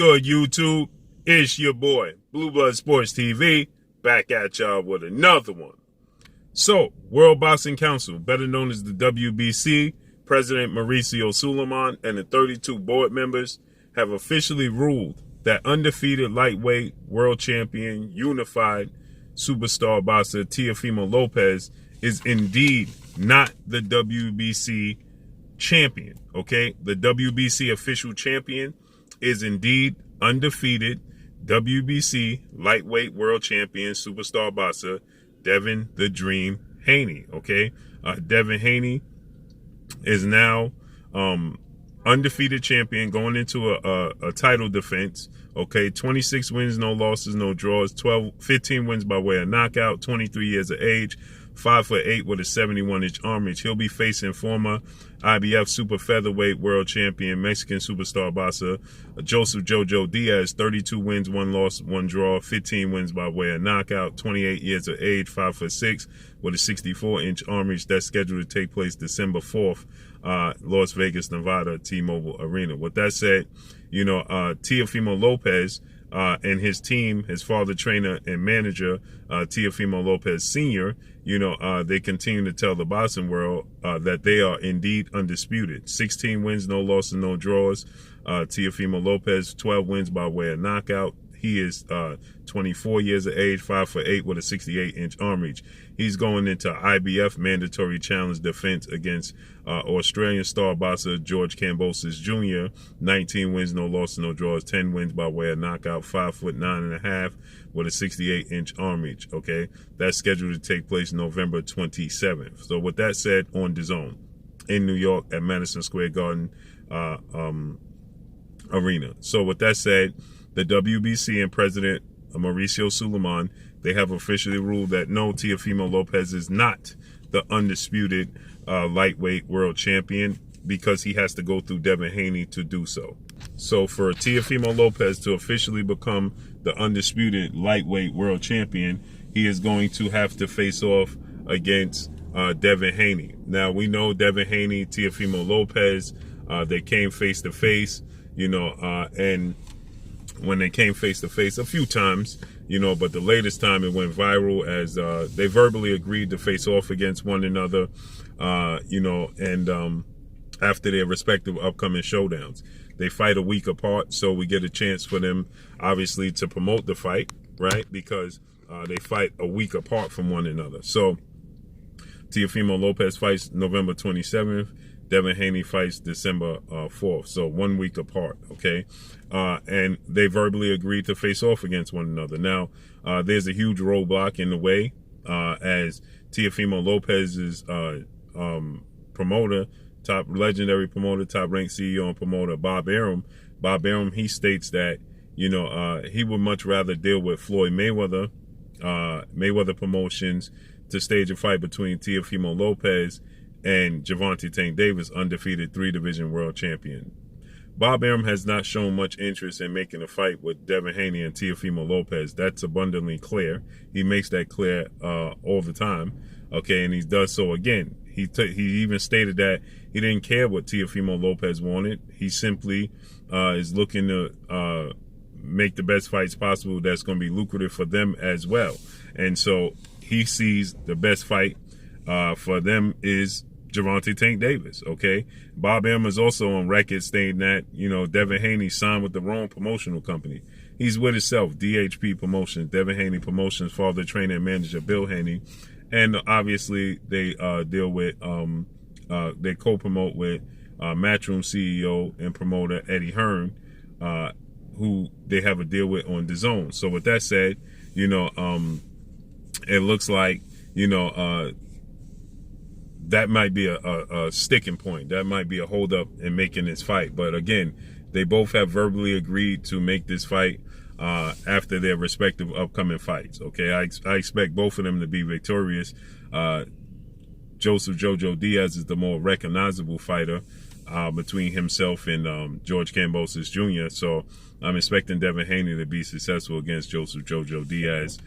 good, YouTube? It's your boy, Blue Blood Sports TV, back at y'all with another one. So, World Boxing Council, better known as the WBC, President Mauricio Sulaiman and the 32 board members have officially ruled that undefeated lightweight world champion, unified superstar boxer Teofimo Lopez is indeed not the WBC champion, okay? The WBC official champion is indeed undefeated WBC lightweight world champion superstar boxer DEVIN the Dream HANEY, okay? DEVIN HANEY is now undefeated champion going into a title defense, okay? 26 wins, no losses, no draws, 15 wins by way of knockout, 23 years of age, 5'8" with a 71-inch arm reach. He'll be facing former IBF super featherweight world champion, Mexican superstar boxer Joseph Jojo Diaz, 32 wins, 1 loss, 1 draw, 15 wins by way of knockout, 28 years of age, 5'6" with a 64-inch arm reach. That's scheduled to take place December 4th, Las Vegas, Nevada, T-Mobile Arena. With that said, you know, Teofimo Lopez and his team, his father, trainer, and manager, Teofimo Lopez Sr., you know, they continue to tell the boxing world that they are indeed undisputed. 16 wins, no losses, no draws. Teofimo Lopez, 12 wins by way of knockout. He is 24 years of age, 5'8" with a 68-inch arm reach. He's going into IBF mandatory challenge defense against Australian star boxer George Kambosos Jr. 19 wins, no losses, no draws, 10 wins by way of knockout, 5'9.5" with a 68-inch arm reach, okay? That's scheduled to take place November 27th. So with that said, on DAZN in New York at Madison Square Garden Arena. So with that said, the WBC and President Mauricio Sulaiman, they have officially ruled that no, Teofimo Lopez is not the undisputed lightweight world champion because he has to go through DEVIN HANEY to do so. So for Teofimo Lopez to officially become the undisputed lightweight world champion, he is going to have to face off against DEVIN HANEY. Now, we know DEVIN HANEY, Teofimo Lopez, they came face to face, you know, and when they came face to face a few times, you know, but the latest time it went viral as they verbally agreed to face off against one another, you know, and after their respective upcoming showdowns. They fight a week apart, so we get a chance for them, obviously, to promote the fight, right? Because they fight a week apart from one another. So Teofimo Lopez fights November 27th. DEVIN HANEY fights December 4th, so 1 week apart, okay? And they verbally agreed to face off against one another. Now, there's a huge roadblock in the way as Teofimo Lopez's promoter, top legendary promoter, top-ranked CEO and promoter, Bob Arum, he states that, you know, he would much rather deal with Floyd Mayweather, Mayweather Promotions, to stage a fight between Teofimo Lopez and Gervonta Tank Davis, undefeated 3-division world champion. Bob Arum has not shown much interest in making a fight with DEVIN HANEY and Teofimo Lopez. That's abundantly clear. He makes that clear all the time, okay, and he does so again. He even stated that he didn't care what Teofimo Lopez wanted. He simply is looking to make the best fights possible that's going to be lucrative for them as well. And so he sees the best fight for them is Gervonta Tank Davis, okay? Bob Arum is also on record stating that, you know, DEVIN HANEY signed with the wrong promotional company. He's with himself, DHP Promotions, DEVIN HANEY Promotions, father, trainer, and manager Bill Haney. And obviously they deal with, they co-promote with Matchroom CEO and promoter Eddie Hearn, who they have a deal with on DAZN. So with that said, you know, it looks like, you know, that might be a sticking point. That might be a holdup in making this fight. But again, they both have verbally agreed to make this fight after their respective upcoming fights. Okay, I expect both of them to be victorious. Joseph Jojo Diaz is the more recognizable fighter between himself and George Kambosos Jr. So I'm expecting DEVIN HANEY to be successful against Joseph Jojo Diaz.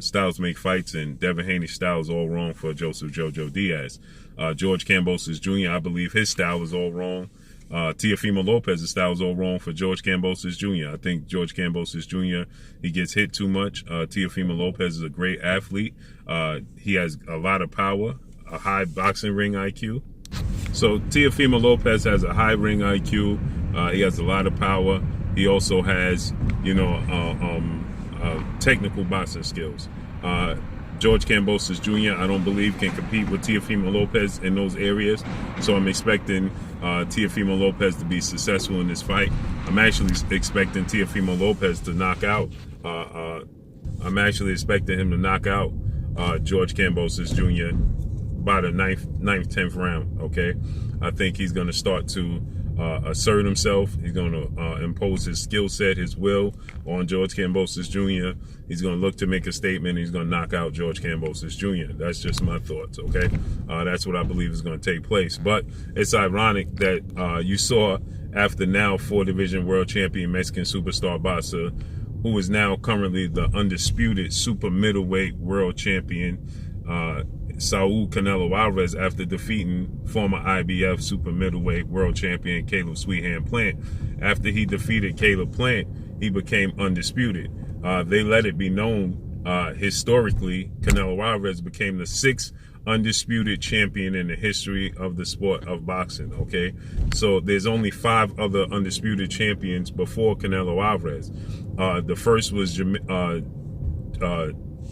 Styles make fights, and DEVIN HANEY's style is all wrong for Joseph Jojo Diaz. George Kambosos Jr., I believe his style is all wrong Teofimo Lopez's style is all wrong for George Kambosos Jr. I think George Kambosos Jr., he gets hit too much. Teofimo Lopez is a great athlete. He has a lot of power, a high boxing ring IQ. So Teofimo Lopez has a high ring IQ. He has a lot of power. He also has, technical boxing skills. George Kambosos Jr., I don't believe, can compete with Teofimo Lopez in those areas. So I'm expecting Teofimo Lopez to be successful in this fight. I'm actually expecting Teofimo Lopez to knock out. I'm actually expecting him to knock out George Kambosos Jr. by the 10th round. Okay, I think he's going to start to assert himself. He's going to impose his skill set, his will on George Kambosos Jr. He's going to look to make a statement. He's going to knock out George Kambosos Jr. That's just my thoughts, okay? That's what I believe is going to take place. But it's ironic that you saw after now 4-division world champion Mexican superstar boxer, who is now currently the undisputed super middleweight world champion, Saul Canelo Alvarez, after defeating former IBF super middleweight world champion Caleb Sweethand Plant. After he defeated Caleb Plant, he became undisputed. They let it be known historically, Canelo Alvarez became the 6th undisputed champion in the history of the sport of boxing, okay? So there's only 5 other undisputed champions before Canelo Alvarez. The first was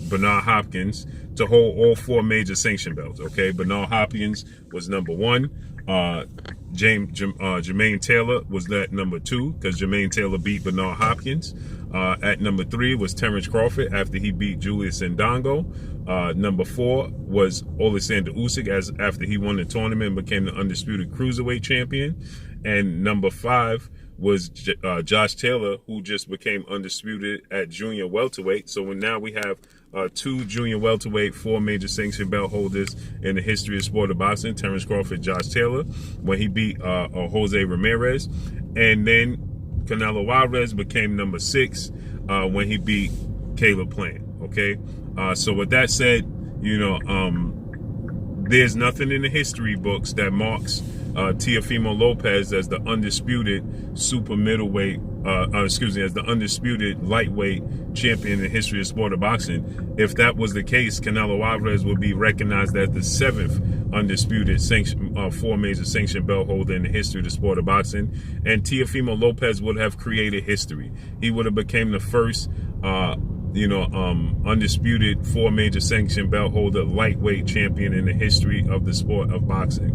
Bernard Hopkins to hold all 4 major sanction belts, okay? Bernard Hopkins was number 1. Jermaine Taylor was that number 2, because Jermaine Taylor beat Bernard Hopkins. At number 3 was Terrence Crawford after he beat Julius Ndongo. Number 4 was Alexander Usyk after he won the tournament and became the undisputed cruiserweight champion. And number 5 was Josh Taylor, who just became undisputed at junior welterweight. So now we have 2 junior welterweight, 4 major sanction belt holders in the history of sport of boxing. Terrence Crawford, Josh Taylor, when he beat Jose Ramirez. And then Canelo Alvarez became number 6 when he beat Caleb Plant, okay? So with that said, there's nothing in the history books that marks Teofimo Lopez as the undisputed super middleweight, as the undisputed lightweight champion in the history of sport of boxing. If that was the case, Canelo Alvarez would be recognized as the 7th undisputed 4 major sanction belt holder in the history of the sport of boxing. And Teofimo Lopez would have created history. He would have became the first undisputed 4 major sanction belt holder lightweight champion in the history of the sport of boxing.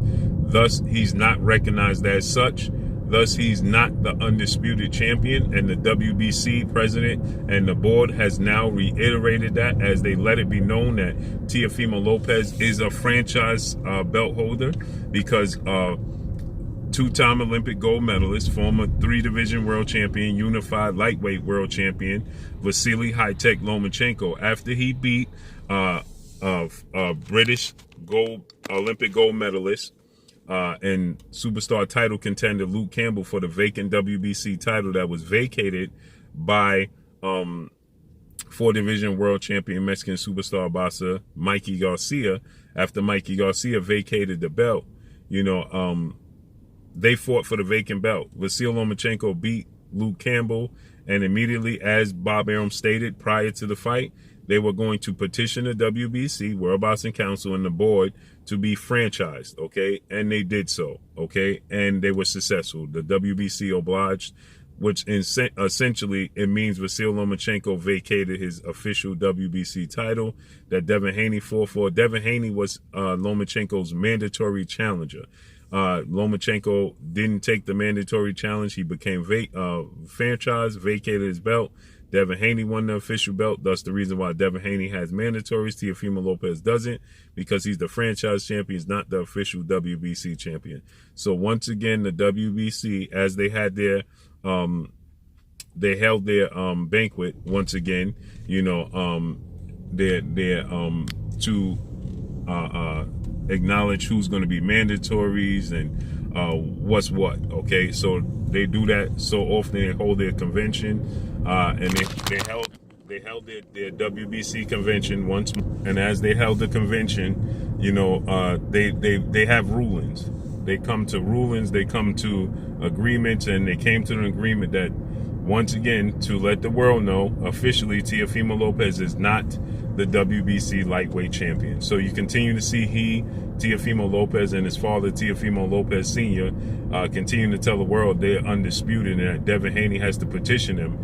Thus, he's not recognized as such. Thus, he's not the undisputed champion, and the WBC president and the board has now reiterated that, as they let it be known that Teofimo Lopez is a franchise belt holder, because 2-time Olympic gold medalist, former 3-division world champion, unified lightweight world champion, Vasily High-Tech Lomachenko, after he beat British Olympic gold medalist and superstar title contender Luke Campbell for the vacant WBC title that was vacated by 4-division world champion Mexican superstar boxer Mikey Garcia. After Mikey Garcia vacated the belt, they fought for the vacant belt. Vasily Lomachenko beat Luke Campbell, and immediately, as Bob Arum stated prior to the fight, they were going to petition the WBC, World Boxing Council, and the board to be franchised, okay? And they did so, okay? And they were successful. The WBC obliged, which essentially it means Vasily Lomachenko vacated his official WBC title that Devin Haney fought for. Devin Haney was Lomachenko's mandatory challenger. Lomachenko didn't take the mandatory challenge. He became franchised, vacated his belt. Devin Haney won the official belt. That's the reason why Devin Haney has mandatories. Teofimo Lopez doesn't, because he's the franchise champion. He's not the official WBC champion. So once again, the WBC, as they had their they held their banquet once again, to acknowledge who's going to be mandatories and what's what, okay? So they do that so often. They hold their convention, and they held their WBC convention once more. And as they held the convention, they have rulings. they come to rulings, they come to agreements, and they came to an agreement that, once again, to let the world know officially, Teofimo Lopez is not the WBC lightweight champion. So you continue to see Teofimo Lopez, and his father, Teofimo Lopez Sr., continue to tell the world they're undisputed and that Devin Haney has to petition him.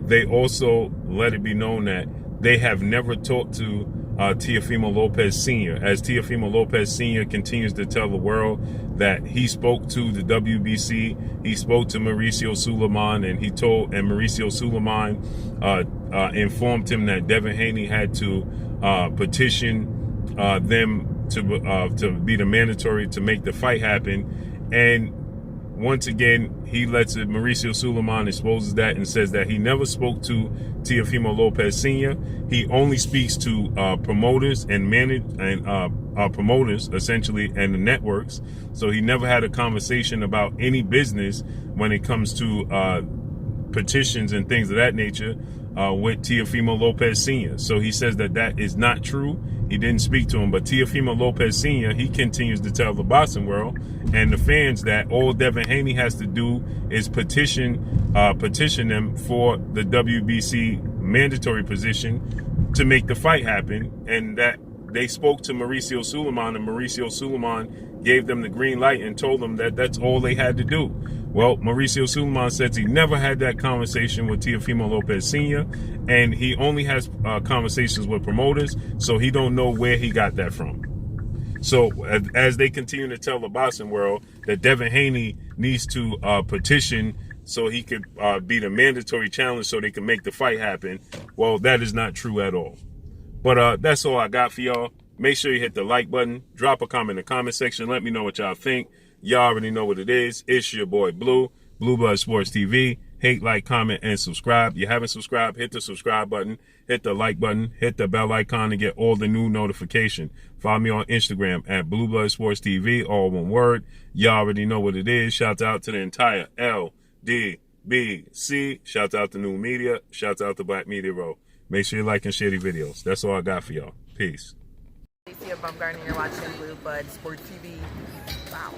They also let it be known that they have never talked to Teofimo Lopez Sr., as Teofimo Lopez Sr. continues to tell the world that he spoke to the WBC, he spoke to Mauricio Sulaiman, and Mauricio Sulaiman informed him that Devin Haney had to petition them to be the mandatory to make the fight happen. And once again, he lets it, Mauricio Sulaiman exposes that and says that he never spoke to Teofimo Lopez Sr. He only speaks to promoters and promoters, essentially, and the networks. So he never had a conversation about any business when it comes to petitions and things of that nature with Teofimo Lopez Sr. So he says that that is not true. He didn't speak to him. But Teofimo Lopez Sr., he continues to tell the boxing world and the fans that all Devin Haney has to do is petition them for the WBC mandatory position to make the fight happen, and that they spoke to Mauricio Sulaiman, and Mauricio Sulaiman gave them the green light and told them that that's all they had to do. Well, Mauricio Sulaiman says he never had that conversation with Teofimo Lopez Sr., and he only has conversations with promoters, so he don't know where he got that from. So as they continue to tell the boxing world that Devin Haney needs to petition so he could be the mandatory challenge so they can make the fight happen, well, that is not true at all. But that's all I got for y'all. Make sure you hit the like button. Drop a comment in the comment section. Let me know what y'all think. Y'all already know what it is. It's your boy Blue, Blue Blood Sports TV. Hate, like, comment, and subscribe. You haven't subscribed, hit the subscribe button, hit the like button, hit the bell icon to get all the new notification. Follow me on Instagram at Blue Blood Sports TV, all one word. Y'all already know what it is. Shout out to the entire LDBC. Shout out to New Media. Shout out to Black Media Row. Make sure you like and share the videos. That's all I got for y'all. Peace. You're watching Blue Blood Sports TV. Wow.